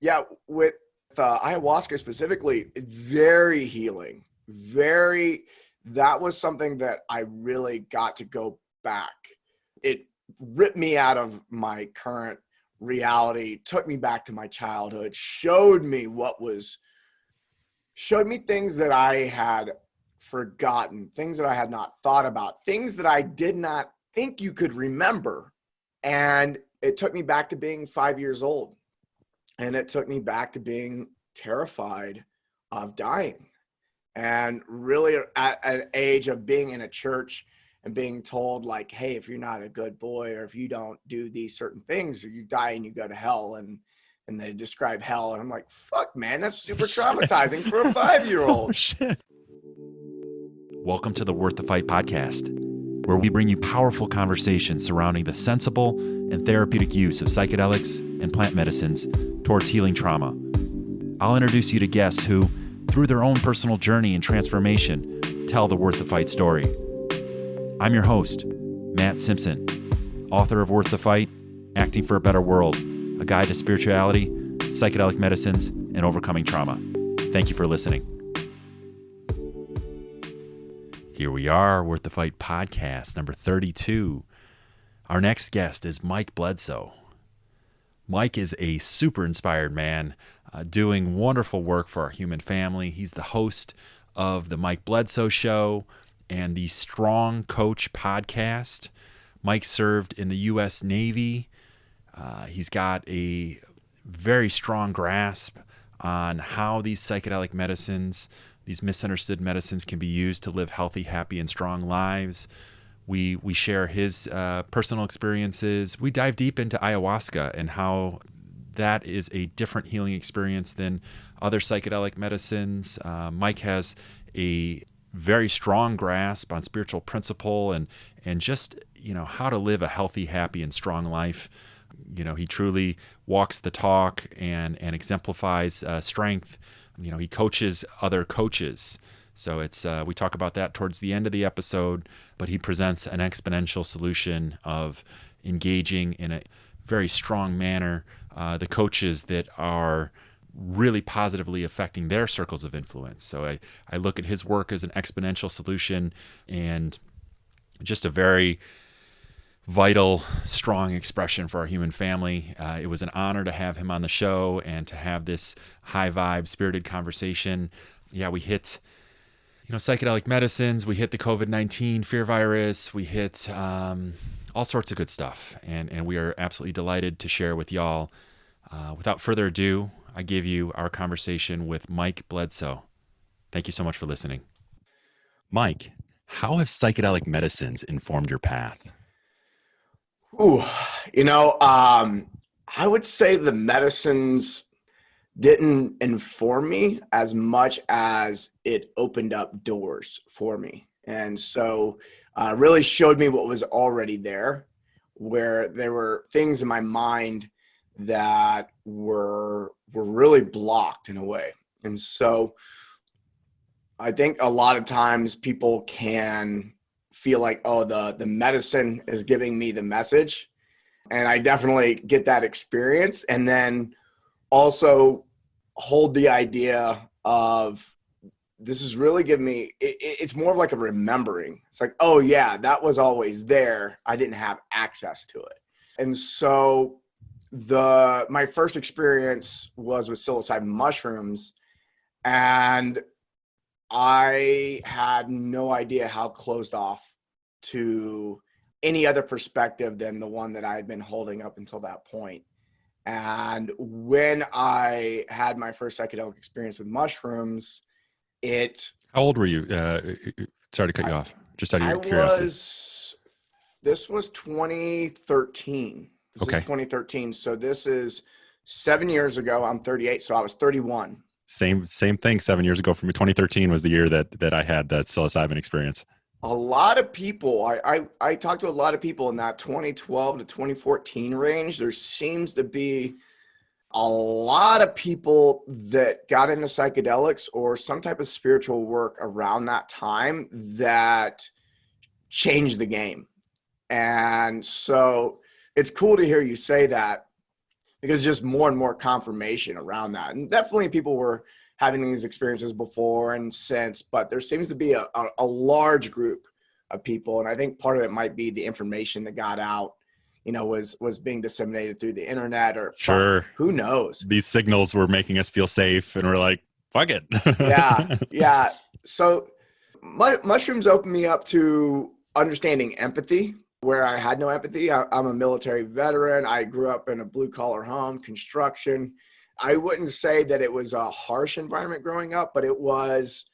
Yeah, with ayahuasca specifically, it's very healing. That was something that I really got to go back. It ripped me out of my current reality, took me back to my childhood, showed me things that I had forgotten, things that I had not thought about, things that I did not think you could remember. And it took me back to being 5 years old. And it took me back to being terrified of dying. And really at an age of being in a church and being told like, hey, if you're not a good boy, or if you don't do these certain things, you die and you go to hell. And they describe hell. And I'm like, fuck, man, that's super traumatizing for a 5-year-old. Oh, shit. Welcome to the Worth the Fight podcast, where we bring you powerful conversations surrounding the sensible and therapeutic use of psychedelics and plant medicines towards healing trauma. I'll introduce you to guests who, through their own personal journey and transformation, tell the Worth the Fight story. I'm your host, Matt Simpson, author of Worth the Fight, Acting for a Better World, a guide to spirituality, psychedelic medicines, and overcoming trauma. Thank you for listening. Here we are, Worth the Fight podcast, number 32. Our next guest is Mike Bledsoe. Mike is a super inspired man doing wonderful work for our human family. He's the host of the Mike Bledsoe Show and the Strong Coach podcast. Mike served in the U.S. Navy. He's got a very strong grasp on how these psychedelic medicines, these misunderstood medicines, can be used to live healthy, happy, and strong lives. We share his personal experiences. We dive deep into ayahuasca and how that is a different healing experience than other psychedelic medicines. Mike has a very strong grasp on spiritual principle and just, how to live a healthy, happy, and strong life. He truly walks the talk and exemplifies strength. He coaches other coaches. So we talk about that towards the end of the episode, but he presents an exponential solution of engaging in a very strong manner the coaches that are really positively affecting their circles of influence. So I look at his work as an exponential solution and just a very vital, strong expression for our human family. It was an honor to have him on the show and to have this high vibe, spirited conversation. Yeah, we hit psychedelic medicines, we hit the COVID-19 fear virus, we hit all sorts of good stuff. And we are absolutely delighted to share with y'all. Without further ado, I give you our conversation with Mike Bledsoe. Thank you so much for listening. Mike, how have psychedelic medicines informed your path? I would say the medicines didn't inform me as much as it opened up doors for me. And so really showed me what was already there, where there were things in my mind that were really blocked in a way. And so I think a lot of times people can feel like, oh, the medicine is giving me the message. And I definitely get that experience. And then also hold the idea of this is really giving me, it's more of like a remembering. It's like, oh yeah, that was always there. I didn't have access to it. And so my first experience was with psilocybin mushrooms, and I had no idea how closed off to any other perspective than the one that I had been holding up until that point. And when I had my first psychedelic experience with mushrooms, How old were you? Sorry to cut you off. Just out of your curiosity. This was 2013. This is 2013. So this is 7 years ago. I'm 38. So I was 31. Same thing 7 years ago for me. 2013 was the year that I had that psilocybin experience. A lot of people, I talked to a lot of people in that 2012 to 2014 range. There seems to be a lot of people that got into psychedelics or some type of spiritual work around that time that changed the game. And so it's cool to hear you say that, because just more and more confirmation around that. And definitely people were having these experiences before and since, but there seems to be a large group of people. And I think part of it might be the information that got out, was being disseminated through the internet or Sure. Who knows? These signals were making us feel safe and we're like, fuck it. Yeah. So mushrooms opened me up to understanding empathy where I had no empathy. I'm a military veteran. I grew up in a blue collar home, construction. I wouldn't say that it was a harsh environment growing up, but it was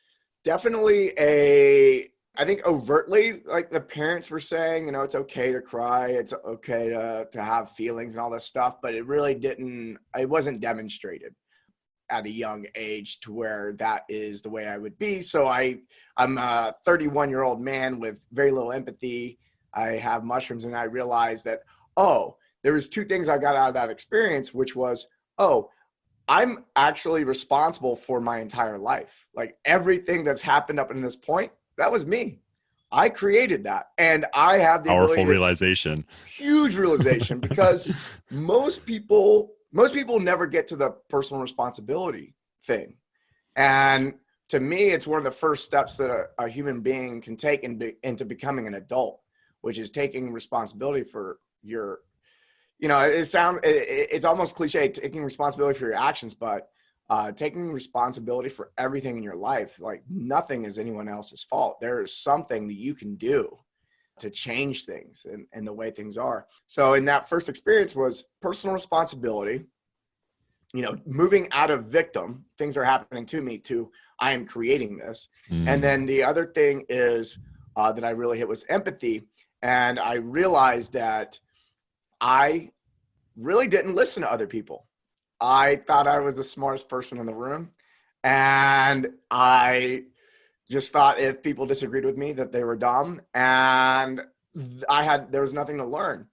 definitely I think overtly, like the parents were saying, it's okay to cry. It's okay to have feelings and all this stuff, but it wasn't demonstrated at a young age to where that is the way I would be. So I'm a 31-year-old man with very little empathy. I have mushrooms and I realized that, there was two things I got out of that experience, which was, I'm actually responsible for my entire life. Like everything that's happened up to this point, that was me. I created that. And I have the powerful realization. Huge realization because most people never get to the personal responsibility thing. And to me, it's one of the first steps that a human being can take into becoming an adult, which is taking responsibility for your, it's almost cliche, taking responsibility for your actions, but taking responsibility for everything in your life. Like nothing is anyone else's fault. There is something that you can do to change things and the way things are. So in that first experience was personal responsibility, moving out of victim, things are happening to me, to I am creating this. And then the other thing is that I really hit was empathy. And I realized that I really didn't listen to other people. I thought I was the smartest person in the room. And I just thought if people disagreed with me that they were dumb. And there was nothing to learn.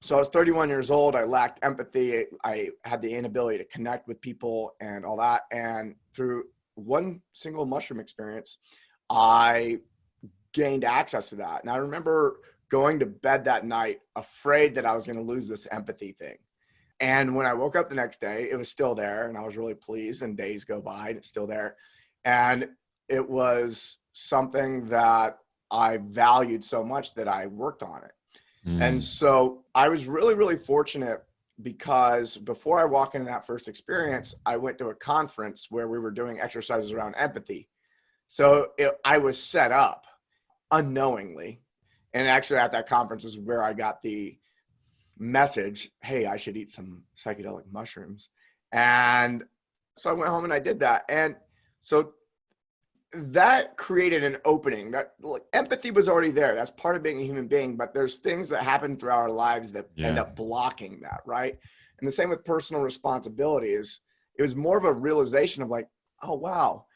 So I was 31 years old. I lacked empathy. I had the inability to connect with people and all that. And through one single mushroom experience, I gained access to that. And I remember going to bed that night afraid that I was going to lose this empathy thing. And when I woke up the next day, it was still there. And I was really pleased, and days go by and it's still there. And it was something that I valued so much that I worked on it. And so I was really, really fortunate because before I walked into that first experience, I went to a conference where we were doing exercises around empathy. So I was set up unknowingly. And actually at that conference is where I got the message, hey, I should eat some psychedelic mushrooms. And so I went home and I did that. And so that created an opening. That empathy was already there. That's part of being a human being, but there's things that happen throughout our lives that end up blocking that, right? And the same with personal responsibility it was more of a realization of like, oh, wow.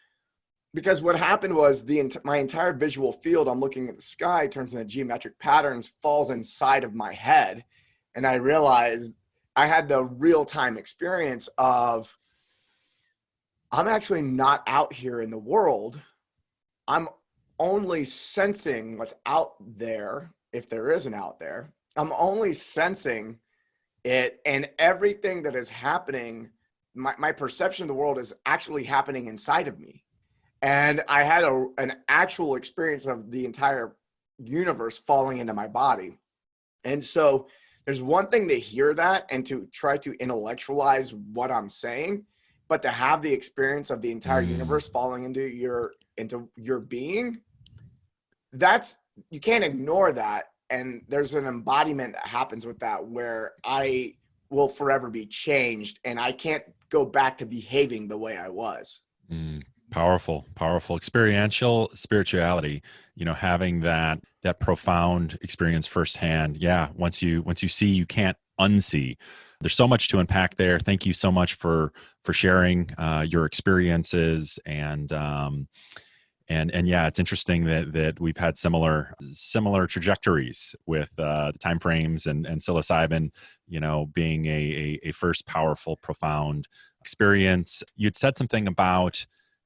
Because what happened was my entire visual field, I'm looking at the sky, turns into geometric patterns, falls inside of my head. And I realized I had the real-time experience of, I'm actually not out here in the world. I'm only sensing what's out there, if there is an out there. I'm only sensing it, and everything that is happening, my perception of the world is actually happening inside of me. And I had an actual experience of the entire universe falling into my body. And so there's one thing to hear that and to try to intellectualize what I'm saying, but to have the experience of the entire universe falling into your being, you can't ignore that. And there's an embodiment that happens with that where I will forever be changed and I can't go back to behaving the way I was. Powerful experiential spirituality, having that profound experience firsthand. Yeah. Once you see, you can't unsee. There's so much to unpack there. Thank you so much for sharing your experiences and yeah, it's interesting that we've had similar trajectories with the timeframes and psilocybin, being a first powerful, profound experience. You'd said something about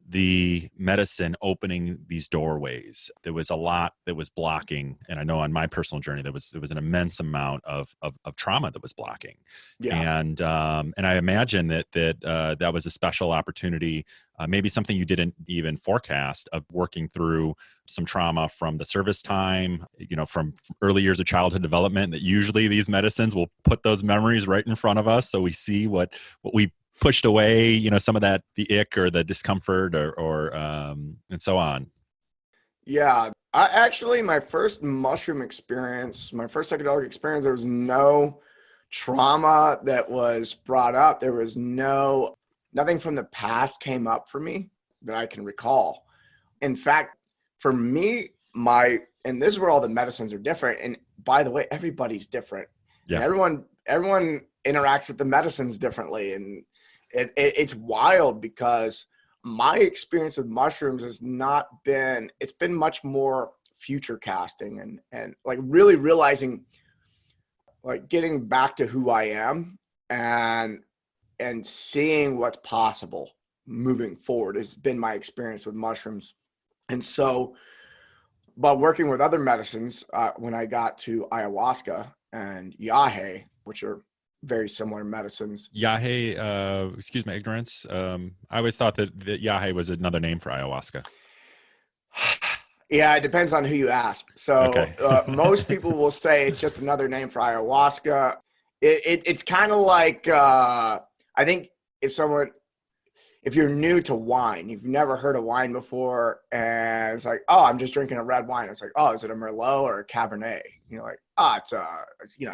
the medicine opening these doorways. There was a lot that was blocking, and I know on my personal journey there was an immense amount of trauma that was blocking. Yeah. And I imagine that was a special opportunity, maybe something you didn't even forecast, of working through some trauma from the service time, from early years of childhood development. That usually these medicines will put those memories right in front of us, so we see what we pushed away, some of that, the ick or the discomfort or and so on. Yeah. My first mushroom experience, my first psychedelic experience, there was no trauma that was brought up. There was nothing from the past came up for me that I can recall. In fact, for me, and this is where all the medicines are different. And by the way, everybody's different. Yeah. And everyone interacts with the medicines differently. And it's wild, because my experience with mushrooms it's been much more future casting and like really realizing, like getting back to who I am and seeing what's possible moving forward has been my experience with mushrooms. And so, but working with other medicines, when I got to ayahuasca and Yahay, which are very similar medicines. Yahay, excuse my ignorance. I always thought that Yahay was another name for ayahuasca. Yeah, it depends on who you ask. So Okay. Most people will say it's just another name for ayahuasca. It's kind of like, I think if you're new to wine, you've never heard of wine before, and it's like, oh, I'm just drinking a red wine. It's like, oh, is it a Merlot or a Cabernet? Like, oh, it's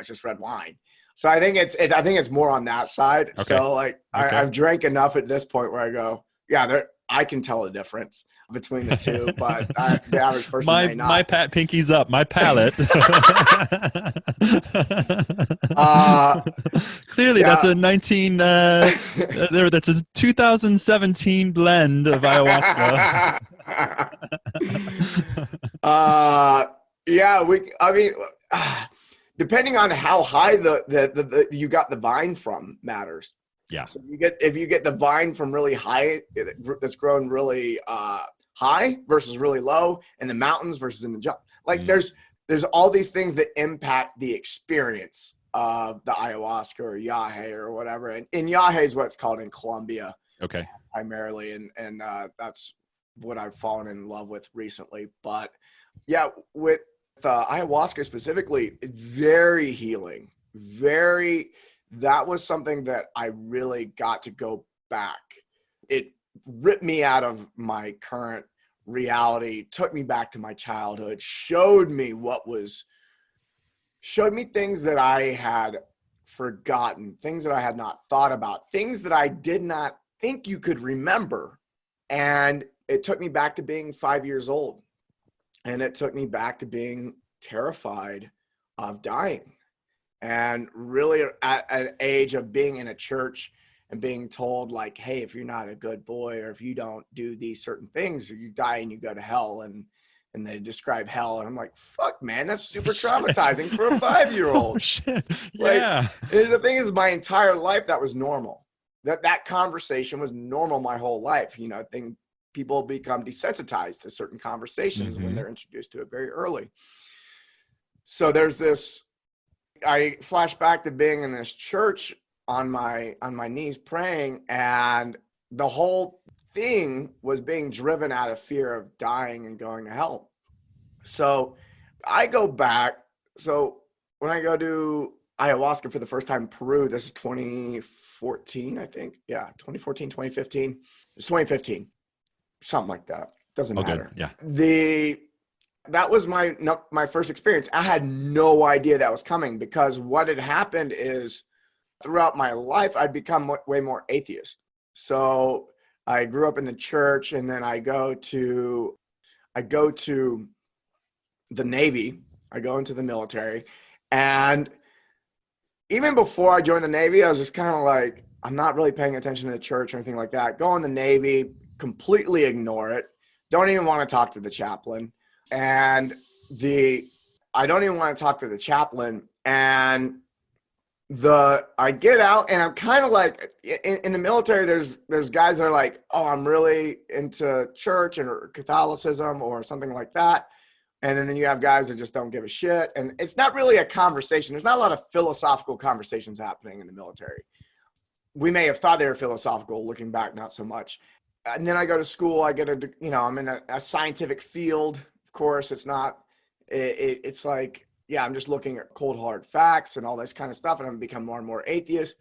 just red wine. So I think it's more on that side. Okay. So like I've drank enough at this point where I go, yeah, I can tell the difference between the two, but the average person may not. My pinky's up. My palate. Clearly, yeah. That's a 2017 blend of ayahuasca. Depending on how high the you got the vine from matters. Yeah. So if you get the vine from really high, that's grown really high versus really low, in the mountains versus in the jungle. Like there's all these things that impact the experience of the ayahuasca or Yahay or whatever. And Yahay is what it's called in Colombia. Okay. Primarily, and that's what I've fallen in love with recently. But yeah, with ayahuasca specifically, it's very healing. That was something that I really got to go back. It ripped me out of my current reality, took me back to my childhood, showed me things that I had forgotten, things that I had not thought about, things that I did not think you could remember. And it took me back to being 5 years old. And it took me back to being terrified of dying. And really at an age of being in a church and being told like, hey, if you're not a good boy or if you don't do these certain things, you die and you go to hell. And they describe hell. And I'm like, fuck, man, that's super traumatizing for a 5-year-old. Oh, shit. Yeah. Like, the thing is, my entire life, that was normal. That conversation was normal my whole life. People become desensitized to certain conversations when they're introduced to it very early. So there's this, I flash back to being in this church on my knees praying, and the whole thing was being driven out of fear of dying and going to hell. So I go back. So when I go to ayahuasca for the first time in Peru, this is 2014, I think. Yeah, 2014, 2015. It's 2015. Something like that. Doesn't matter. Good. Yeah. That was my first experience. I had no idea that was coming, because what had happened is throughout my life, I'd become way more atheist. So I grew up in the church, and then I go to the Navy. I go into the military, and even before I joined the Navy, I was just kind of like, I'm not really paying attention to the church or anything like that. Go in the Navy, completely ignore it. Don't even want to talk to the chaplain. And I don't even want to talk to the chaplain. And I get out and I'm kind of like in the military, there's guys that are like, oh, I'm really into church and Catholicism or something like that. And then you have guys that just don't give a shit. And it's not really a conversation. There's not a lot of philosophical conversations happening in the military. We may have thought they were philosophical, looking back, not so much. And then I go to school, I get I'm in a scientific field. Of course, it's not, it's like, yeah, I'm just looking at cold hard facts and all this kind of stuff. And I'm become more and more atheist.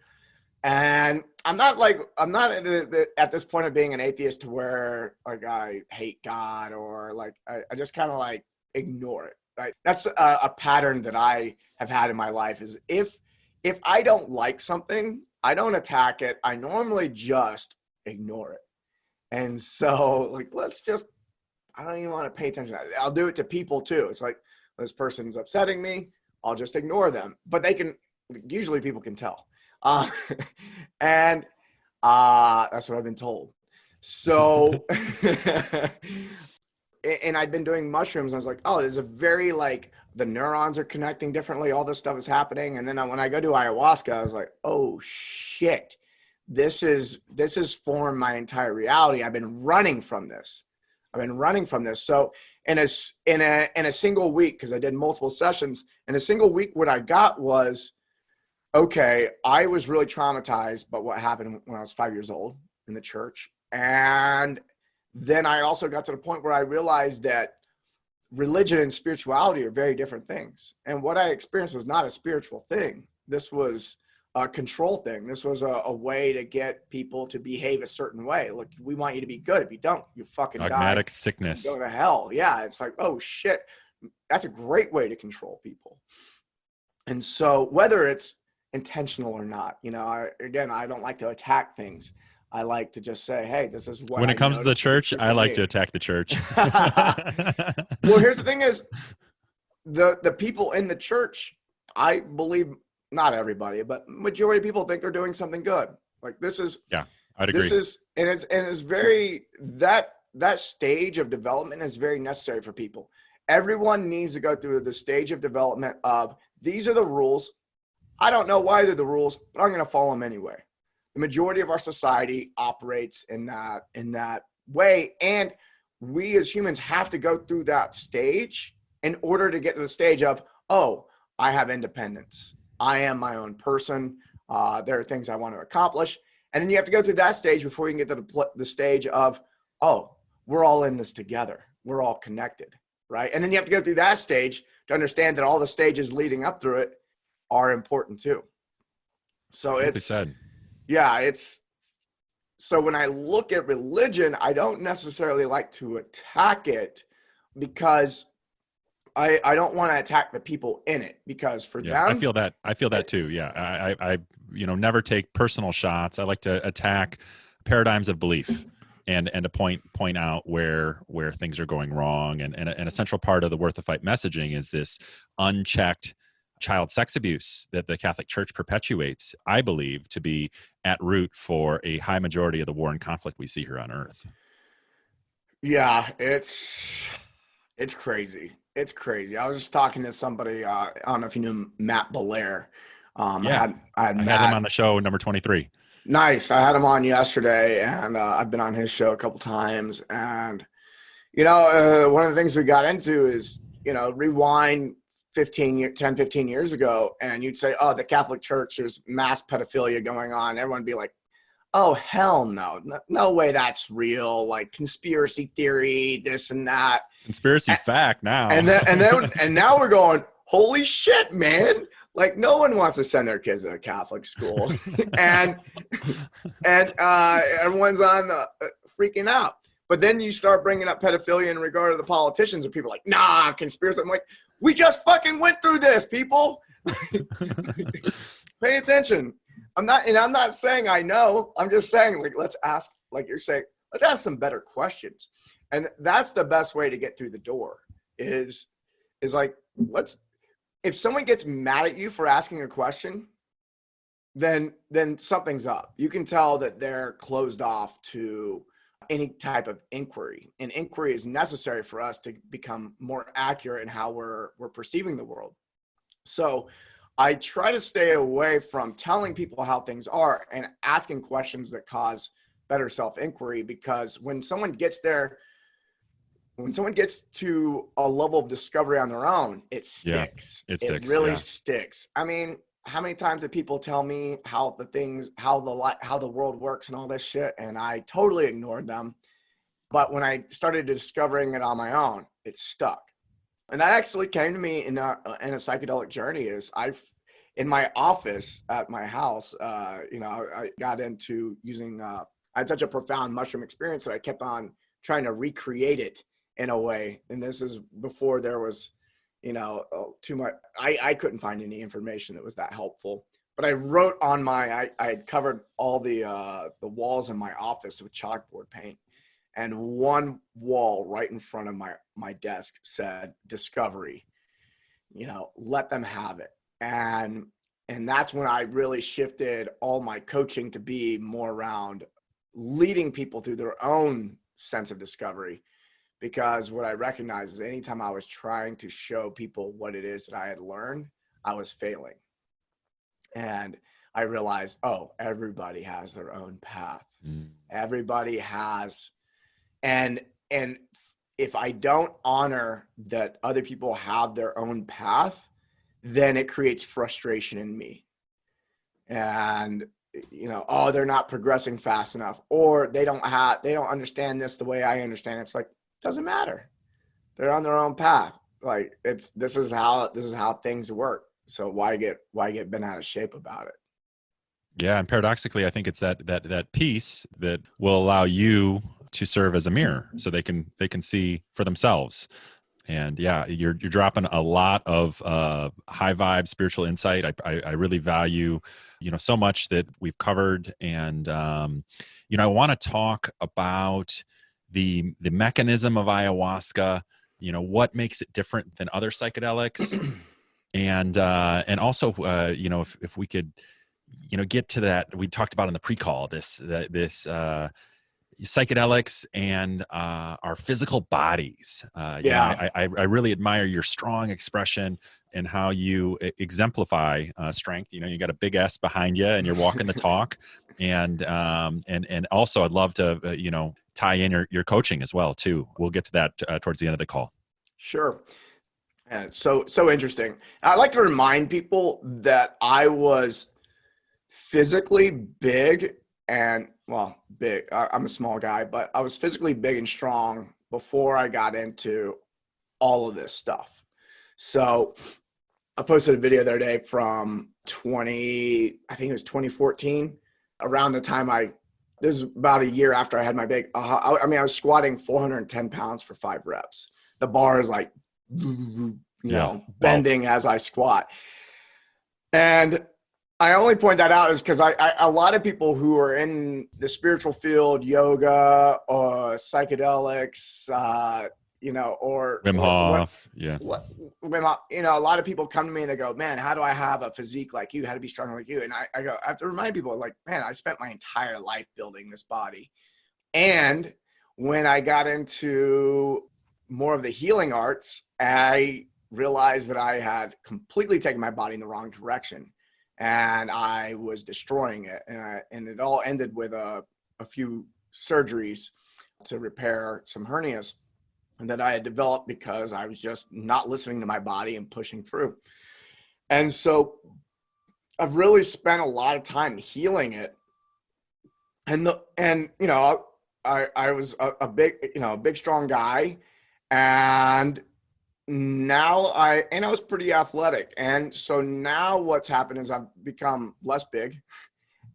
And I'm not at this point of being an atheist to where like I hate God or like, I just kind of like ignore it. Right. That's a pattern that I have had in my life is if I don't like something, I don't attack it. I normally just ignore it. And so like, I don't even want to pay attention to that. I'll do it to people too. It's like, this person's upsetting me, I'll just ignore them. But usually people can tell. And that's what I've been told. So, and I'd been doing mushrooms. I was like, oh, there's a very like, the neurons are connecting differently. All this stuff is happening. And then when I go do ayahuasca, I was like, oh shit, this is formed my entire reality. I've been running from this. So in a single week, because I did multiple sessions, in a single week, what I got was, okay, I was really traumatized by what happened when I was 5 years old in the church. And then I also got to the point where I realized that religion and spirituality are very different things. And what I experienced was not a spiritual thing. This was a control thing. This was a way to get people to behave a certain way. Look, we want you to be good. If you don't, you fucking dogmatic die. Sickness. Go to hell. Yeah. It's like, oh shit. That's a great way to control people. And so whether it's intentional or not, I don't like to attack things. I like to just say, hey, this is what when it comes to the church, I like to attack the church. Well, here's the thing is the people in the church, I believe, not everybody, but majority of people think they're doing something good. Like this is, yeah, I'd agree. It's very, that stage of development is very necessary for people. Everyone needs to go through the stage of development of, these are the rules. I don't know why they're the rules, but I'm going to follow them anyway. The majority of our society operates in that way. And we as humans have to go through that stage in order to get to the stage of, oh, I have independence. I am my own person. There are things I want to accomplish. And then you have to go through that stage before you can get to the stage of, oh, we're all in this together. We're all connected, right? And then you have to go through that stage to understand that all the stages leading up through it are important too. So so when I look at religion, I don't necessarily like to attack it because I don't want to attack the people in it, because for them, I feel that too. Yeah. I never take personal shots. I like to attack paradigms of belief and to point out where things are going wrong. And a central part of the Worth the Fight messaging is this unchecked child sex abuse that the Catholic Church perpetuates, I believe, to be at root for a high majority of the war and conflict we see here on Earth. Yeah, it's crazy. It's crazy. I was just talking to somebody. I don't know if you knew Matt Belair. I had him on the show, number 23. Nice. I had him on yesterday, and I've been on his show a couple times. And one of the things we got into is rewind 10, 15 years ago, and you'd say, oh, the Catholic Church, there's mass pedophilia going on. Everyone would be like, oh, hell no. No way that's real. Like conspiracy theory, this and that. Conspiracy fact now. And now we're going, holy shit, man. Like no one wants to send their kids to a Catholic school. and everyone's on the freaking out. But then you start bringing up pedophilia in regard to the politicians, and people are like, nah, conspiracy. I'm like, we just fucking went through this, people. Pay attention. I'm not saying I know. I'm just saying, like, let's ask, like you're saying, let's ask some better questions. And that's the best way to get through the door is like, if someone gets mad at you for asking a question, then something's up. You can tell that they're closed off to any type of inquiry. And inquiry is necessary for us to become more accurate in how we're perceiving the world. So I try to stay away from telling people how things are and asking questions that cause better self-inquiry, because when someone gets there, when someone gets to a level of discovery on their own, it sticks. It It sticks. really Yeah. sticks. I mean, how many times have people tell me how the world works and all this shit, and I totally ignored them. But when I started discovering it on my own, it stuck. And that actually came to me in a psychedelic journey. In my office at my house, I got into using, I had such a profound mushroom experience that I kept on trying to recreate it in a way. And this is before there was, too much. I couldn't find any information that was that helpful. But I wrote on I had covered all the walls in my office with chalkboard paint. And one wall right in front of my desk said discovery, let them have it. And that's when I really shifted all my coaching to be more around leading people through their own sense of discovery. Because what I recognized is anytime I was trying to show people what it is that I had learned, I was failing. And I realized, everybody has their own path. Everybody has. And if I don't honor that other people have their own path, then it creates frustration in me. And, they're not progressing fast enough, or they don't understand this the way I understand it. It's like, doesn't matter. They're on their own path. Like this is how things work. So why get bent out of shape about it? Yeah. And paradoxically, I think it's that piece that will allow you to serve as a mirror, so they can see for themselves. And yeah, you're dropping a lot of high vibe spiritual insight. I really value, so much that we've covered. And, I want to talk about the mechanism of ayahuasca, what makes it different than other psychedelics. And also, if we could, get to that, we talked about in the pre-call, this psychedelics and our physical bodies. I really admire your strong expression and how you exemplify strength. You got a big S behind you, and you're walking the talk. And also, I'd love to tie in your coaching as well too. We'll get to that towards the end of the call. Sure. And it's so interesting. I like to remind people that I was physically big and big. I'm a small guy, but I was physically big and strong before I got into all of this stuff. So I posted a video the other day from I think it was 2014, around the time this was about a year after I had my big, I was squatting 410 pounds for 5 reps. The bar is like, bending as I squat. And I only point that out is because a lot of people who are in the spiritual field, yoga or psychedelics, or Wim Hof, Wim Hof, a lot of people come to me and they go, man, how do I have a physique like you? How to be strong like you? And I go, I have to remind people, like, man, I spent my entire life building this body. And when I got into more of the healing arts, I realized that I had completely taken my body in the wrong direction. And I was destroying it. And it all ended with a few surgeries to repair some hernias and that I had developed because I was just not listening to my body and pushing through. And so I've really spent a lot of time healing it. And I was a big, strong guy. And now I was pretty athletic. And so now what's happened is I've become less big,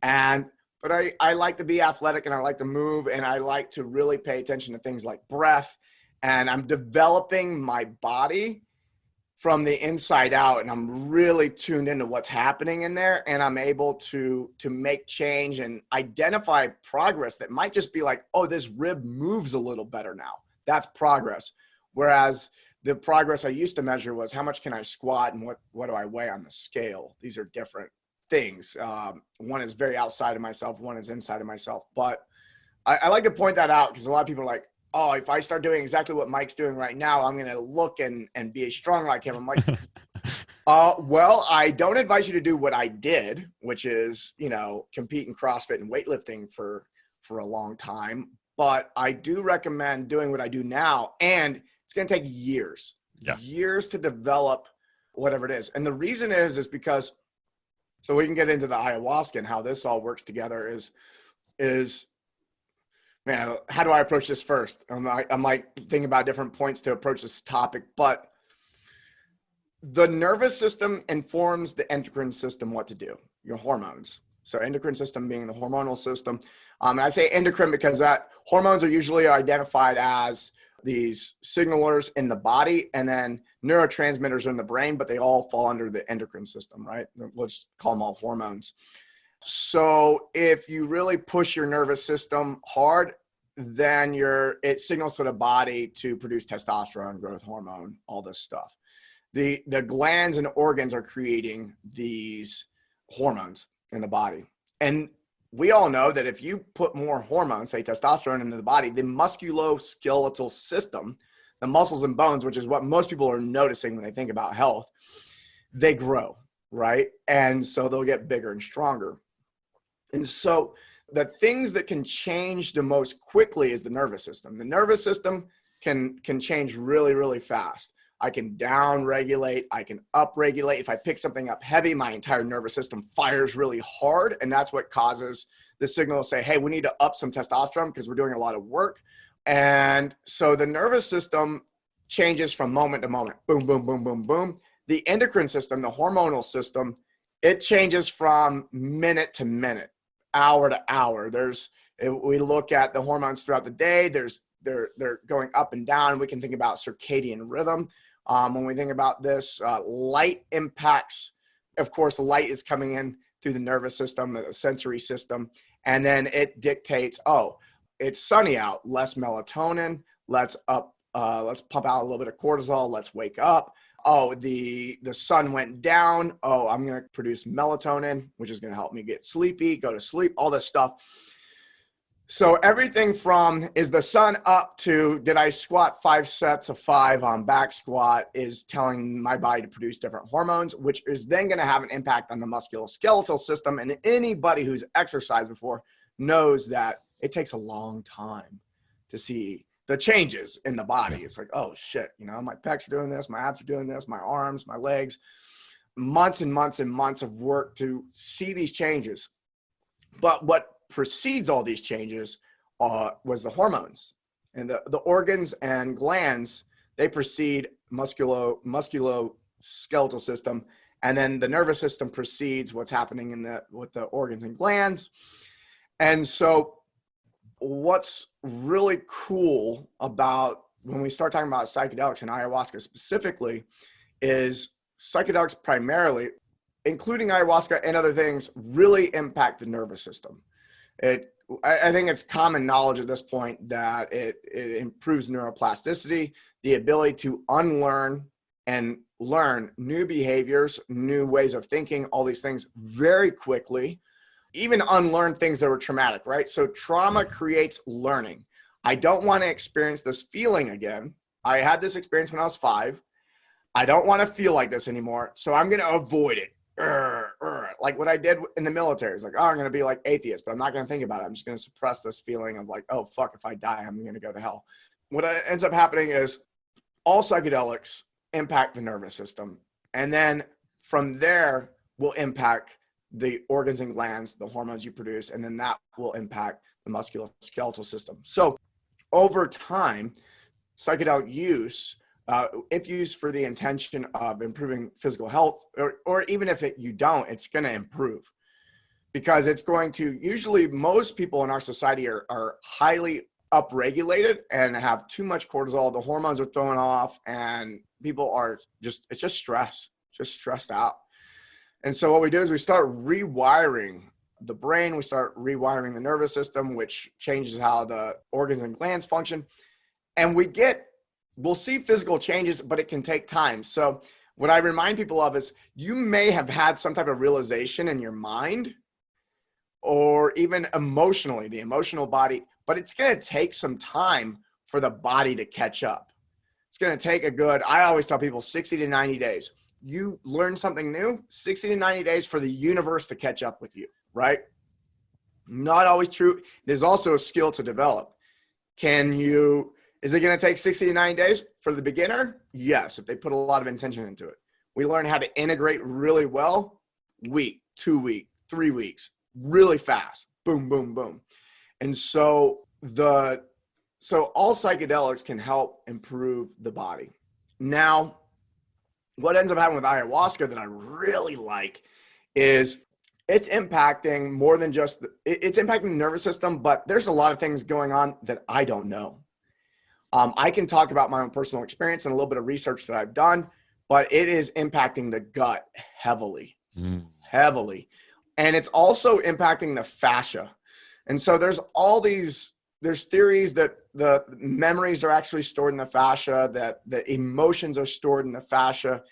but I like to be athletic, and I like to move, and I like to really pay attention to things like breath. And I'm developing my body from the inside out, and I'm really tuned into what's happening in there. And I'm able to make change and identify progress that might just be like, oh, this rib moves a little better now. That's progress. Whereas the progress I used to measure was how much can I squat and what do I weigh on the scale? These are different things. One is very outside of myself. One is inside of myself. But I like to point that out because a lot of people are like, oh, if I start doing exactly what Mike's doing right now, I'm going to look and be strong like him. I'm like, Well, I don't advise you to do what I did, which is, compete in CrossFit and weightlifting for a long time. But I do recommend doing what I do now. And it's going to take years to develop whatever it is. And the reason is because, so we can get into the ayahuasca and how this all works together is, man, how do I approach this first? I'm like thinking about different points to approach this topic, but the nervous system informs the endocrine system what to do, your hormones. So endocrine system being the hormonal system. I say endocrine because that hormones are usually identified as these signalers in the body, and then neurotransmitters are in the brain, but they all fall under the endocrine system, right? Let's call them all hormones. So if you really push your nervous system hard, then it signals to the body to produce testosterone, growth hormone, all this stuff. The glands and organs are creating these hormones in the body. And we all know that if you put more hormones, say testosterone, into the body, the musculoskeletal system, the muscles and bones, which is what most people are noticing when they think about health, they grow, right? And so they'll get bigger and stronger. And so the things that can change the most quickly is the nervous system. The nervous system can change really, really fast. I can down regulate, I can up regulate. If I pick something up heavy, my entire nervous system fires really hard. And that's what causes the signal to say, hey, we need to up some testosterone because we're doing a lot of work. And so the nervous system changes from moment to moment. Boom, boom, boom, boom, boom. The endocrine system, the hormonal system, it changes from minute to minute, hour to hour. We look at the hormones throughout the day. They're going up and down. We can think about circadian rhythm. When we think about this, light impacts, of course, light is coming in through the nervous system, the sensory system, and then it dictates, it's sunny out, less melatonin, let's pump out a little bit of cortisol, let's wake up. The sun went down, I'm going to produce melatonin, which is going to help me get sleepy, go to sleep, all this stuff. So everything from is the sun up to did I squat 5 sets of 5 on back squat is telling my body to produce different hormones, which is then going to have an impact on the musculoskeletal system. And anybody who's exercised before knows that it takes a long time to see the changes in the body. It's like, oh shit, my pecs are doing this, my abs are doing this, my arms, my legs, months and months and months of work to see these changes. But what precedes all these changes was the hormones, and the organs and glands, they precede musculoskeletal system, and then the nervous system precedes what's happening with the organs and glands. And so what's really cool about when we start talking about psychedelics and ayahuasca specifically is psychedelics primarily, including ayahuasca and other things, really impact the nervous system. I think it's common knowledge at this point that it improves neuroplasticity, the ability to unlearn and learn new behaviors, new ways of thinking, all these things very quickly, even unlearn things that were traumatic, right? So trauma creates learning. I don't want to experience this feeling again. I had this experience when I was 5. I don't want to feel like this anymore, so I'm going to avoid it. Like what I did in the military. It's like, I'm going to be like atheist, but I'm not going to think about it. I'm just going to suppress this feeling of like, oh, fuck, if I die, I'm going to go to hell. What ends up happening is all psychedelics impact the nervous system. And then from there will impact the organs and glands, the hormones you produce, and then that will impact the musculoskeletal system. So over time, psychedelic use, if used for the intention of improving physical health, or even if you don't, it's going to improve, because it's going to, usually most people in our society are highly upregulated and have too much cortisol. The hormones are thrown off and people are it's just stressed out. And so what we do is we start rewiring the brain, we start rewiring the nervous system, which changes how the organs and glands function. And we'll see physical changes, but it can take time. So what I remind people of is you may have had some type of realization in your mind or even emotionally, the emotional body, but it's going to take some time for the body to catch up. It's going to take I always tell people 60 to 90 days. you learn something new, 60 to 90 days for the universe to catch up with you, right? Not always true. There's also a skill to develop. Is it going to take 60 to 90 days for the beginner? Yes, if they put a lot of intention into it. We learn how to integrate really well, week, 2 week, 3 weeks, really fast. Boom, boom, boom. And so all psychedelics can help improve the body. Now, what ends up happening with ayahuasca that I really like is it's impacting more than just, it's impacting the nervous system, but there's a lot of things going on that I don't know. I can talk about my own personal experience and a little bit of research that I've done, but it is impacting the gut heavily. And it's also impacting the fascia. And so there's theories that the memories are actually stored in the fascia, that the emotions are stored in the fascia.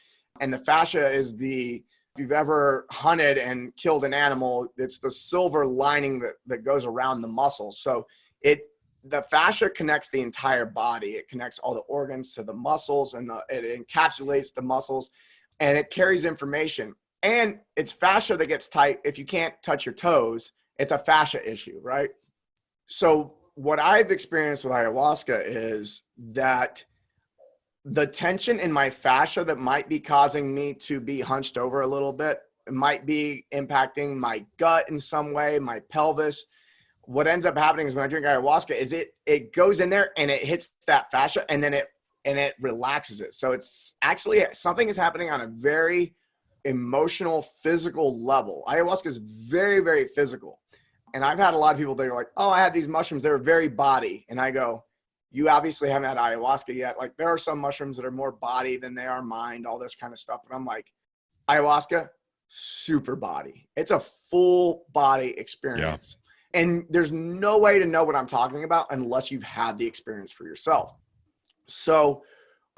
And the fascia is if you've ever hunted and killed an animal, it's the silver lining that goes around the muscles. So the fascia connects the entire body. It connects all the organs to the muscles, and it encapsulates the muscles, and it carries information. And it's fascia that gets tight. If you can't touch your toes, it's a fascia issue, right? So what I've experienced with ayahuasca is that the tension in my fascia that might be causing me to be hunched over a little bit, it might be impacting my gut in some way, my pelvis. What ends up happening is when I drink ayahuasca is it goes in there and it hits that fascia, and then it relaxes it. So it's actually something is happening on a very emotional, physical level. Ayahuasca is very, very physical. And I've had a lot of people that are like, oh, I had these mushrooms. They were very body. And I go, you obviously haven't had ayahuasca yet. Like, there are some mushrooms that are more body than they are mind, all this kind of stuff. But I'm like, ayahuasca, super body. It's a full body experience. Yeah. And there's no way to know what I'm talking about unless you've had the experience for yourself. So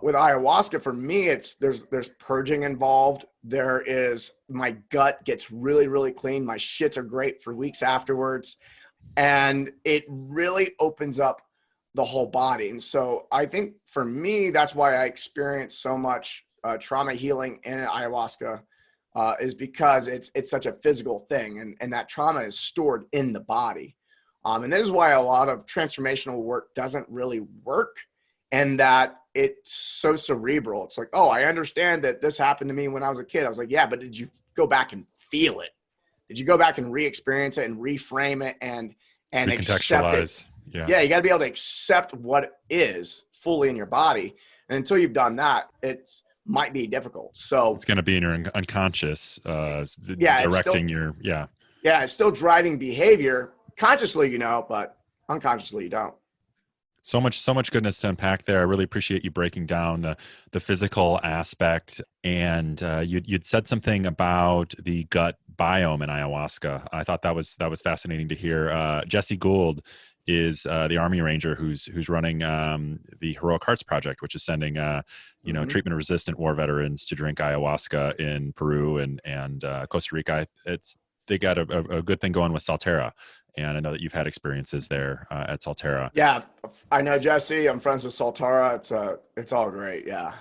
with ayahuasca, for me, there's purging involved. My gut gets really, really clean. My shits are great for weeks afterwards. And it really opens up the whole body. And so I think for me, that's why I experience so much trauma healing in ayahuasca, is because it's such a physical thing. And that trauma is stored in the body. And this is why a lot of transformational work doesn't really work. And that it's so cerebral. It's like, oh, I understand that this happened to me when I was a kid. I was like, yeah, but did you go back and feel it? Did you go back and re-experience it and reframe it and accept it? Yeah, you got to be able to accept what is fully in your body. And until you've done that, it might be difficult. So it's going to be in your unconscious, directing your. Yeah, it's still driving behavior consciously, but unconsciously you don't. So much goodness to unpack there. I really appreciate you breaking down the physical aspect. And you'd said something about the gut biome in ayahuasca. I thought that was fascinating to hear. Jesse Gould is the Army Ranger who's running the Heroic Hearts Project, which is sending treatment-resistant war veterans to drink ayahuasca in Peru and Costa Rica. They got a good thing going with Soltara. And I know that you've had experiences there at Soltara. Yeah, I know Jesse. I'm friends with Soltara. It's all great. Yeah.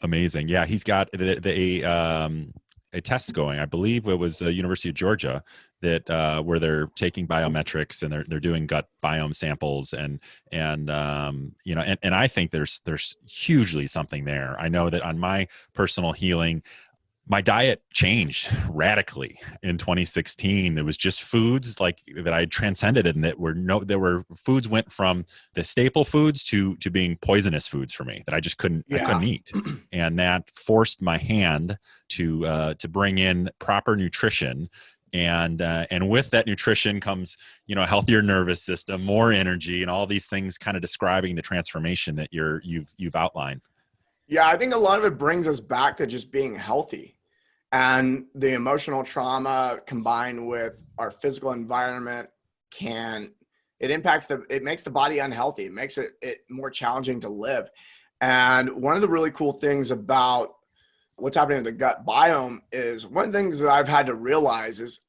Amazing. Yeah, he's got a test going. I believe it was the University of Georgia that where they're taking biometrics and they're doing gut biome samples and I think there's hugely something there. I know that on my personal healing, my diet changed radically in 2016. It was just foods like that I transcended, and foods went from the staple foods to being poisonous foods for me that I just couldn't eat, and that forced my hand to bring in proper nutrition. And with that nutrition comes, a healthier nervous system, more energy, and all these things kind of describing the transformation that you've outlined. Yeah, I think a lot of it brings us back to just being healthy, and the emotional trauma combined with our physical environment it makes the body unhealthy. It makes it more challenging to live. And one of the really cool things about what's happening in the gut biome is one of the things that I've had to realize is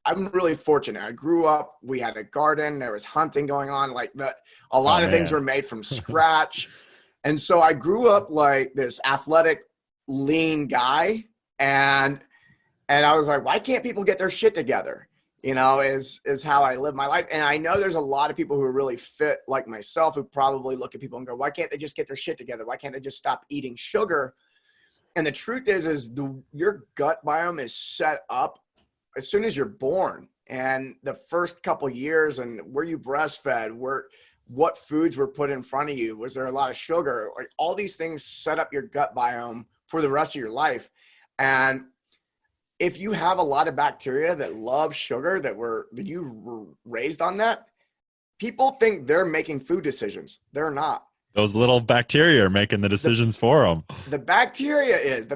I'm really fortunate. I grew up, we had a garden, there was hunting going on, a lot of things were made from scratch. And so I grew up like this athletic lean guy. And I was like, why can't people get their shit together? You know, is how I live my life. And I know there's a lot of people who are really fit like myself who probably look at people and go, why can't they just get their shit together? Why can't they just stop eating sugar? And the truth is your gut biome is set up as soon as you're born. And the first couple of years and where you breastfed, what foods were put in front of you, was there a lot of sugar? Like all these things set up your gut biome for the rest of your life. And if you have a lot of bacteria that love sugar, that you were raised on that, people think they're making food decisions. They're not. Those little bacteria are making the decisions for them. The bacteria is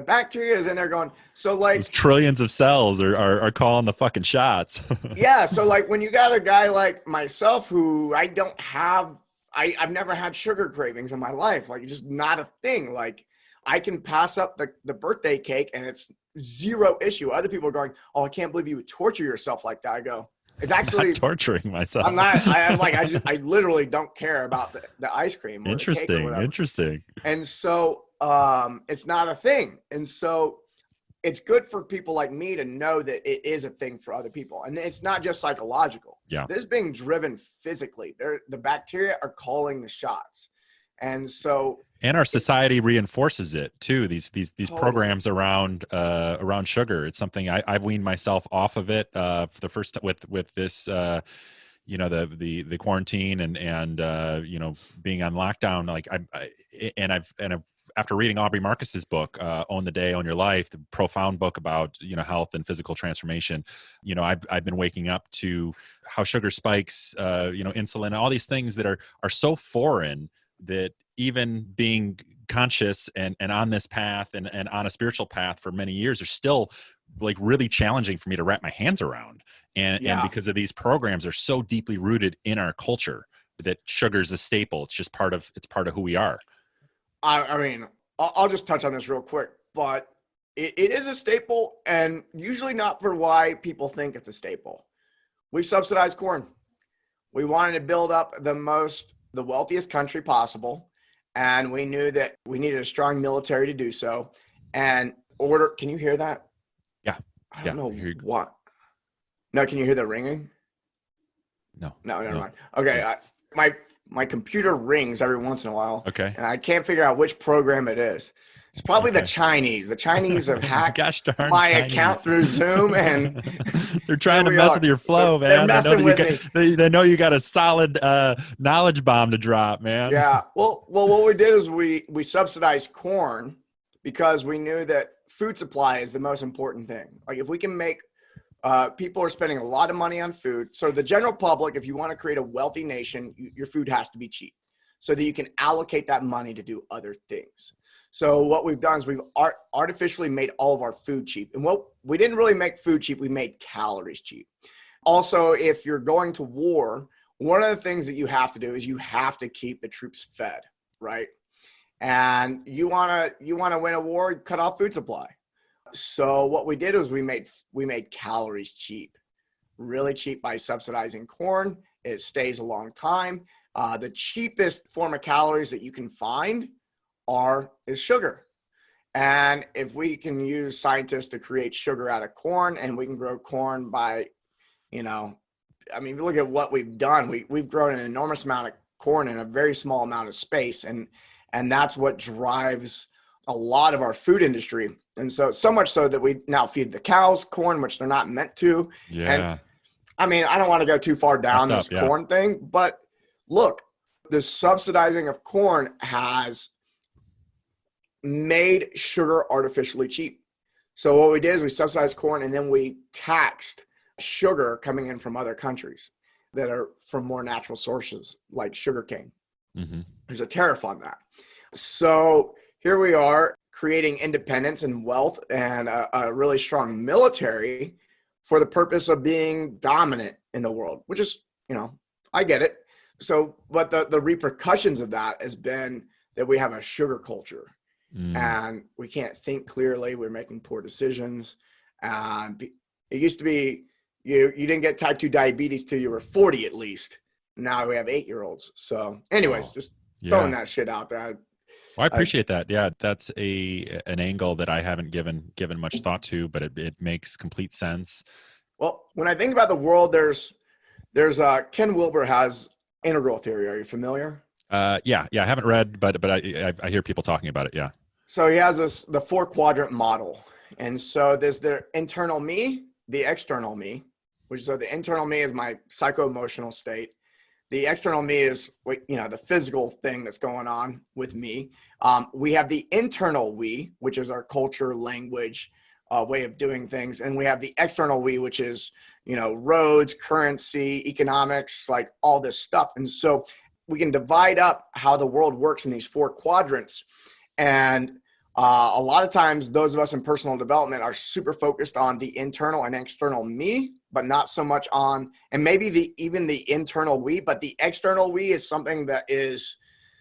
in there going, so like those trillions of cells are calling the fucking shots. Yeah. So like when you got a guy like myself who I've never had sugar cravings in my life, like it's just not a thing. Like I can pass up the birthday cake and it's zero issue. Other people are going, oh, I can't believe you would torture yourself like that. I go, it's actually not torturing myself. I'm not. I literally don't care about the ice cream. Or interesting. The cake or whatever. Interesting. And so it's not a thing. And so it's good for people like me to know that it is a thing for other people. And it's not just psychological. Yeah. This is being driven physically. The bacteria are calling the shots. And so, and our society reinforces it too. These totally. Programs around sugar. It's something I've weaned myself off of it for the first with this the quarantine and being on lockdown. Like I've after reading Aubrey Marcus's book, Own the Day, Own Your Life, the profound book about health and physical transformation. I've been waking up to how sugar spikes, insulin, all these things that are so foreign, that even being conscious and on this path and on a spiritual path for many years are still like really challenging for me to wrap my hands around. And because of these programs are so deeply rooted in our culture that sugar is a staple. It's just part of who we are. I mean, I'll just touch on this real quick, but it is a staple, and usually not for why people think it's a staple. We subsidize corn. We wanted to build up the wealthiest country possible, and we knew that we needed a strong military to do so. And can you hear that? Yeah. I don't know what. No, can you hear the ringing? No, never mind. Okay, yeah. My computer rings every once in a while. Okay. And I can't figure out which program it is. It's probably the Chinese. The Chinese have hacked my account through Zoom, and they're trying to mess with your flow, man. They're messing with me. They know you got a solid knowledge bomb to drop, man. Yeah. Well, what we did is we subsidized corn because we knew that food supply is the most important thing. Like if we can make people are spending a lot of money on food. So the general public, if you want to create a wealthy nation, your food has to be cheap so that you can allocate that money to do other things. So what we've done is we've artificially made all of our food cheap. And we didn't really make food cheap. We made calories cheap. Also, if you're going to war, one of the things that you have to do is you have to keep the troops fed, right? And you want to win a war, cut off food supply. So what we did was we made calories cheap, really cheap by subsidizing corn. It stays a long time. The cheapest form of calories that you can find is sugar. And if we can use scientists to create sugar out of corn, and we can grow corn by, look at what we've done. We've grown an enormous amount of corn in a very small amount of space. And that's what drives a lot of our food industry. And so much so that we now feed the cows corn, which they're not meant to. Yeah. And I don't want to go too far down this corn thing, but look, the subsidizing of corn has made sugar artificially cheap. So what we did is we subsidized corn, and then we taxed sugar coming in from other countries that are from more natural sources like sugarcane. Mm-hmm. There's a tariff on that. So here we are creating independence and wealth and a really strong military for the purpose of being dominant in the world, which is, I get it. So, but the repercussions of that has been that we have a sugar culture and we can't think clearly. We're making poor decisions. And it used to be you didn't get type 2 diabetes till you were 40 at least. Now we have 8-year-olds. So anyways, just throwing that shit out there. Well, I appreciate that. Yeah, that's an angle that I haven't given much thought to, but it makes complete sense. Well, when I think about the world, there's Ken Wilbur has integral theory. Are you familiar? Yeah. I haven't read, but I hear people talking about it. Yeah. So he has the 4-quadrant model. And so there's the internal me, the external me, which so the internal me is my psycho-emotional state. The external me is, the physical thing that's going on with me. We have the internal we, which is our culture, language, way of doing things. And we have the external we, which is, roads, currency, economics, like all this stuff. And so we can divide up how the world works in these 4 quadrants. And a lot of times those of us in personal development are super focused on the internal and external me, but not so much on, and maybe even the internal we, but the external we is something that is,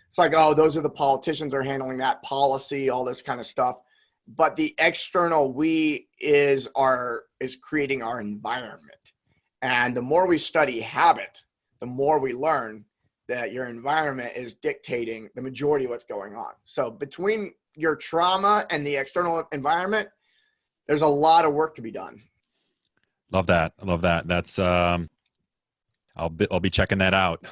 it's like, oh, those are the politicians are handling that policy, all this kind of stuff. But the external we is creating our environment. And the more we study habit, the more we learn that your environment is dictating the majority of what's going on. So between your trauma and the external environment, there's a lot of work to be done. Love that. That's I'll be checking that out.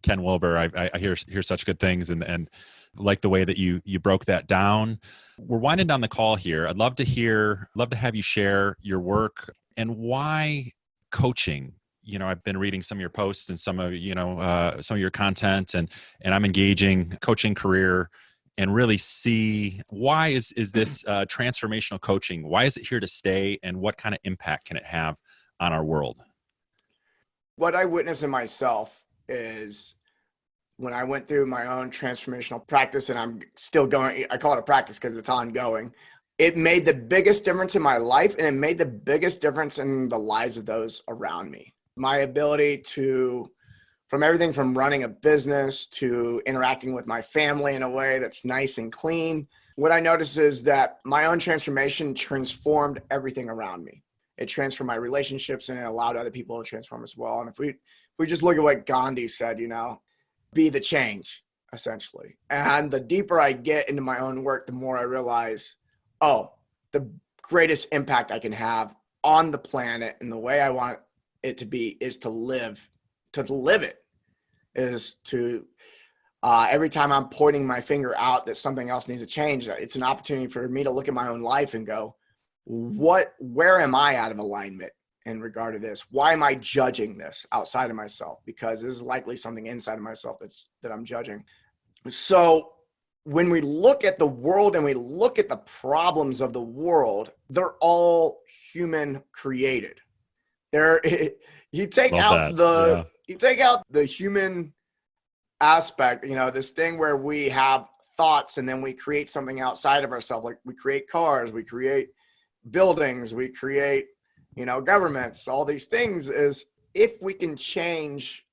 Ken Wilbur, I hear such good things, and like the way that you broke that down. We're winding down the call here. I'd love to have you share your work and why coaching. I've been reading some of your posts and some of your content, and I'm engaging coaching career, and really see why is this transformational coaching? Why is it here to stay, and what kind of impact can it have on our world? What I witnessed in myself is when I went through my own transformational practice, and I'm still going, I call it a practice because it's ongoing. It made the biggest difference in my life, and it made the biggest difference in the lives of those around me. My ability to, from everything from running a business to interacting with my family in a way that's nice and clean. What I noticed is that my own transformation transformed everything around me. It transformed my relationships, and it allowed other people to transform as well. And if we just look at what Gandhi said, be the change, essentially. And the deeper I get into my own work, the more I realize, the greatest impact I can have on the planet and the way I want it to be is to live it, is to every time I'm pointing my finger out that something else needs to change, it's an opportunity for me to look at my own life and go, where am I out of alignment in regard to this? Why am I judging this outside of myself? Because this is likely something inside of myself that I'm judging. So when we look at the world and we look at the problems of the world, they're all human created. You take out the human aspect, this thing where we have thoughts and then we create something outside of ourselves. Like we create cars, we create buildings, we create, governments, all these things. Is if we can change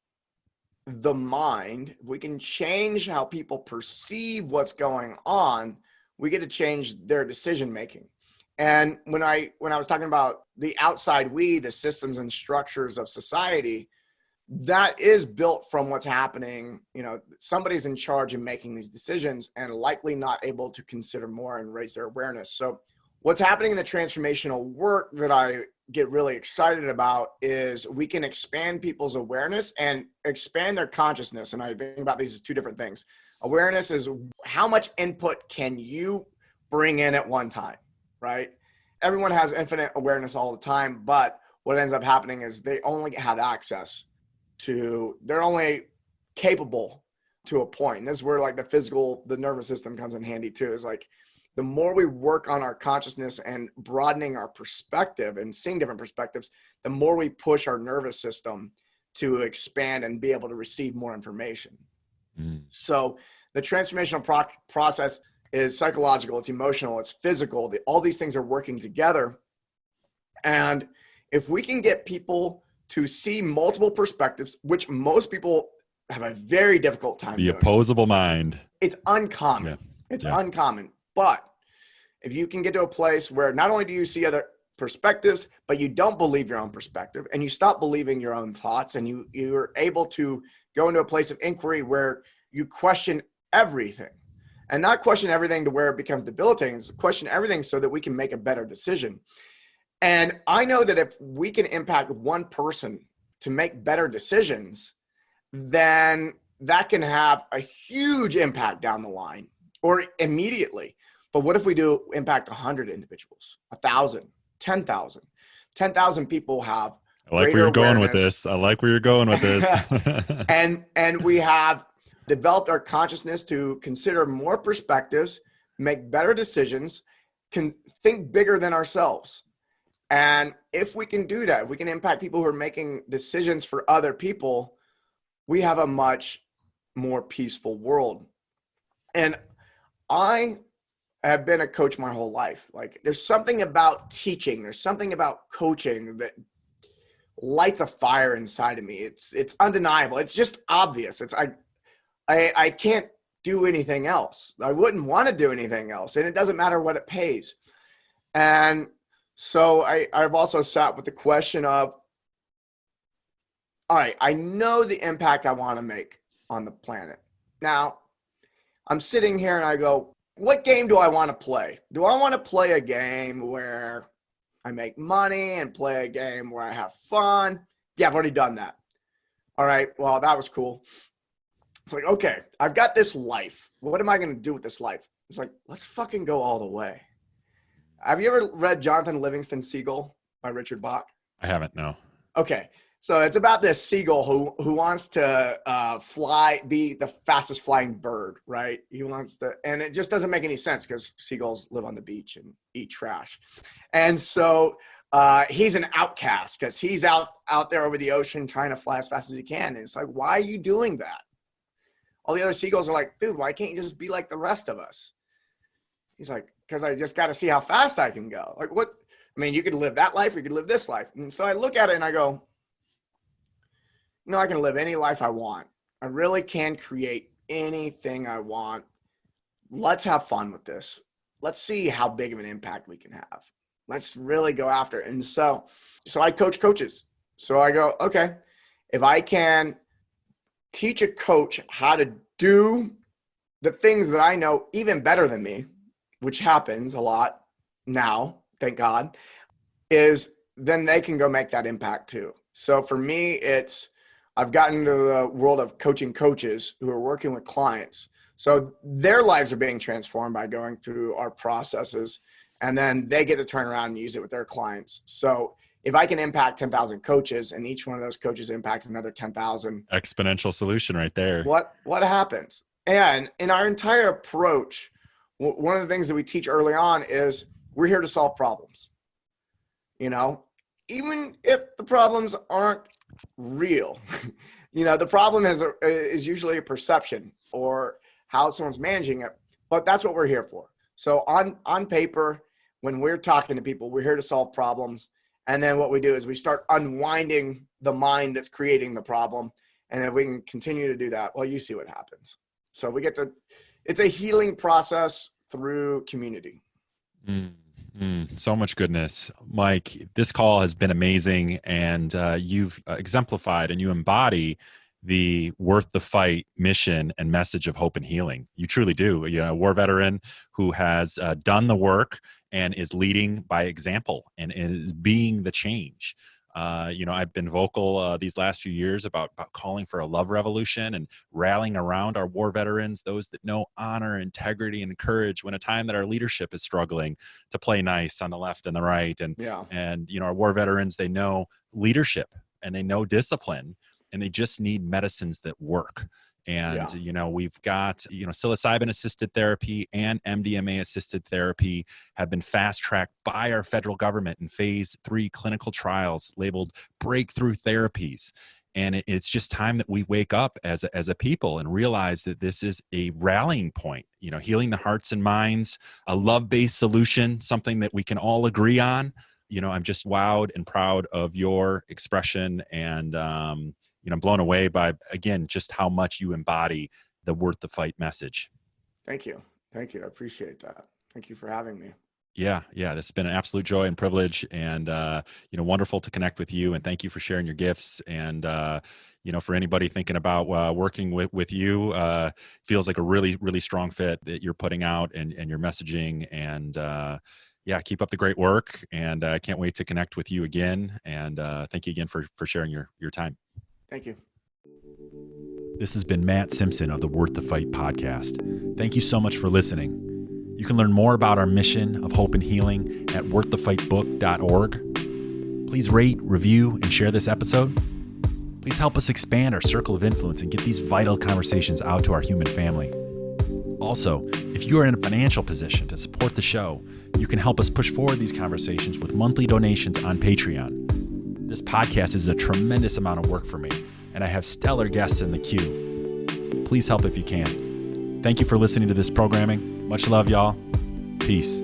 the mind, if we can change how people perceive what's going on, we get to change their decision making. And when I was talking about the outside we, the systems and structures of society, that is built from what's happening. Somebody's in charge of making these decisions and likely not able to consider more and raise their awareness. So what's happening in the transformational work that I get really excited about is we can expand people's awareness and expand their consciousness. And I think about these as two different things. Awareness is how much input can you bring in at one time, right? Everyone has infinite awareness all the time, but what ends up happening is they only have access to, they're only capable to a point. And this is where like the nervous system comes in handy too. Is like the more we work on our consciousness and broadening our perspective and seeing different perspectives, the more we push our nervous system to expand and be able to receive more information. So the transformational process is psychological, it's emotional, it's physical. All these things are working together. And if we can get people to see multiple perspectives, which most people have a very difficult time doing. The opposable mind. It's uncommon. It's uncommon. But if you can get to a place where not only do you see other perspectives, but you don't believe your own perspective and you stop believing your own thoughts, and you're able to go into a place of inquiry where you question everything. and not question everything to where it becomes debilitating. It's question everything so that we can make a better decision. And I know that if we can impact one person to make better decisions, then that can have a huge impact down the line or immediately. But what if we do impact 100 individuals, 1,000, 10,000? 10,000 people have I like where you're going with awareness. this. I like where you're going with this. and we have developed our consciousness to consider more perspectives, make better decisions, can think bigger than ourselves. And if we can do that, if we can impact people who are making decisions for other people, we have a much more peaceful world. And I have been a coach my whole life. Like, there's something about teaching, there's something about coaching that lights a fire inside of me. It's undeniable. It's just obvious. I can't do anything else. I wouldn't want to do anything else. And it doesn't matter what it pays. And so I've also sat with the question of, all right, I know the impact I want to make on the planet. Now, I'm sitting here and I go, what game do I want to play? Do I want to play a game where I make money and play a game where I have fun? Yeah, I've already done that. All right, well, that was cool. It's like, okay, I've got this life. What am I going to do with this life? It's like, let's fucking go all the way. Have you ever read Jonathan Livingston Seagull by Richard Bach? I haven't, no. Okay. So it's about this seagull who wants to be the fastest flying bird, right? He wants to, and it just doesn't make any sense because seagulls live on the beach and eat trash. And so he's an outcast because he's out there over the ocean trying to fly as fast as he can. And it's like, why are you doing that? All the other seagulls are like, dude, why can't you just be like the rest of us? He's like, because I just got to see how fast I can go. Like, what? I mean, you could live that life or you could live this life. And so I look at it and I go, I can live any life I want. I really can create anything I want. Let's have fun with this. Let's see how big of an impact we can have. Let's really go after it. And so I coach coaches. So I go, okay, if I can teach a coach how to do the things that I know even better than me, which happens a lot now, thank God, is then they can go make that impact too. So for me, I've gotten into the world of coaching coaches who are working with clients. So their lives are being transformed by going through our processes, and then they get to turn around and use it with their clients. So if I can impact 10,000 coaches and each one of those coaches impact another 10,000. Exponential solution right there. What happens? And in our entire approach, one of the things that we teach early on is we're here to solve problems. Even if the problems aren't real, the problem is usually a perception or how someone's managing it, but that's what we're here for. So on paper, when we're talking to people, we're here to solve problems. And then what we do is we start unwinding the mind that's creating the problem. And if we can continue to do that, well, you see what happens. So it's a healing process through community. So much goodness. Mike, this call has been amazing, and you've exemplified and you embody the worth the fight mission and message of hope and healing. You truly do. A war veteran who has done the work and is leading by example and is being the change. I've been vocal these last few years about calling for a love revolution and rallying around our war veterans, those that know honor, integrity, and courage when a time that our leadership is struggling to play nice on the left and the right. And our war veterans, they know leadership and they know discipline, and they just need medicines that work. And, we've got, psilocybin assisted therapy and MDMA assisted therapy have been fast tracked by our federal government in phase 3 clinical trials labeled breakthrough therapies. And it's just time that we wake up as a people and realize that this is a rallying point, healing the hearts and minds, a love-based solution, something that we can all agree on. I'm just wowed and proud of your expression, and, I'm blown away by, again, just how much you embody the worth the fight message. Thank you. I appreciate that. Thank you for having me. Yeah, yeah. This has been an absolute joy and privilege, and wonderful to connect with you. And thank you for sharing your gifts. And for anybody thinking about working with you, feels like a really, really strong fit that you're putting out and your messaging. And yeah, keep up the great work. And I can't wait to connect with you again. And thank you again for sharing your time. Thank you. This has been Matt Simpson of the Worth the Fight podcast. Thank you so much for listening. You can learn more about our mission of hope and healing at worththefightbook.org. Please rate, review, and share this episode. Please help us expand our circle of influence and get these vital conversations out to our human family. Also, if you are in a financial position to support the show, you can help us push forward these conversations with monthly donations on Patreon. This podcast is a tremendous amount of work for me, and I have stellar guests in the queue. Please help if you can. Thank you for listening to this programming. Much love, y'all. Peace.